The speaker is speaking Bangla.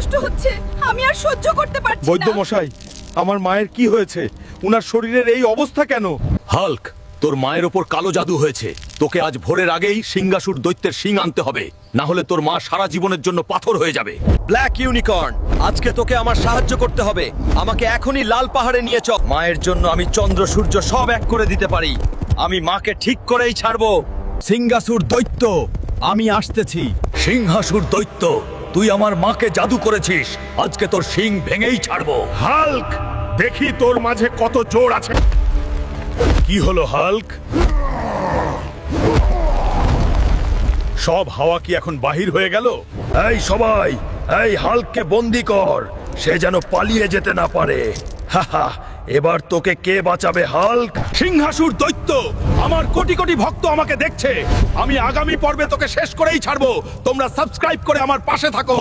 কষ্ট হচ্ছে, আমি আর সহ্য করতে পারছি বৈদ্য না। মশাই, আমার মায়ের কি হয়েছে? উনার শরীরের এই অবস্থা কেন? হাল্ক, তোর মায়ের ওপর কালো জাদু হয়েছে। তোকে আজ ভোরের আগেই সিংহাসুর দৈত্যের শিং আনতে হবে, না হলে তোর মা সারা জীবনের জন্য পাথর হয়ে যাবে। ব্ল্যাক ইউনিকর্ন, আজকে তোকে আমার সাহায্য করতে হবে। আমাকে এখনই লাল পাহাড়ে নিয়ে চল। মায়ের জন্য আমি চন্দ্র সূর্য সব এক করে দিতে পারি। আমি মাকে ঠিক করেই ছাড়বো। সিংহাসুর দৈত্য, আমি আসতেছি। সিংহাসুর দৈত্য, তুই আমার মাকে জাদু করেছিস, আজকে তোর শিং ভেঙেই ছাড়বো। হাল্ক, দেখি তোর মাঝে কত জোর আছে। কি হলো হাল্ক? সব হাওয়া কি এখন বাহির হয়ে গেল? এই সবাই, এই হাল্ককে বন্দি কর, সে যেন পালিয়ে যেতে না পারে। হাহা, এবার তোকে কে বাঁচাবে হাল্ক? সিংহাসুর দৈত্য, আমার কোটি কোটি ভক্ত আমাকে দেখছে। আমি আগামী পর্বে তোকে শেষ করেই ছাড়বো। তোমরা সাবস্ক্রাইব করে আমার পাশে থাকো।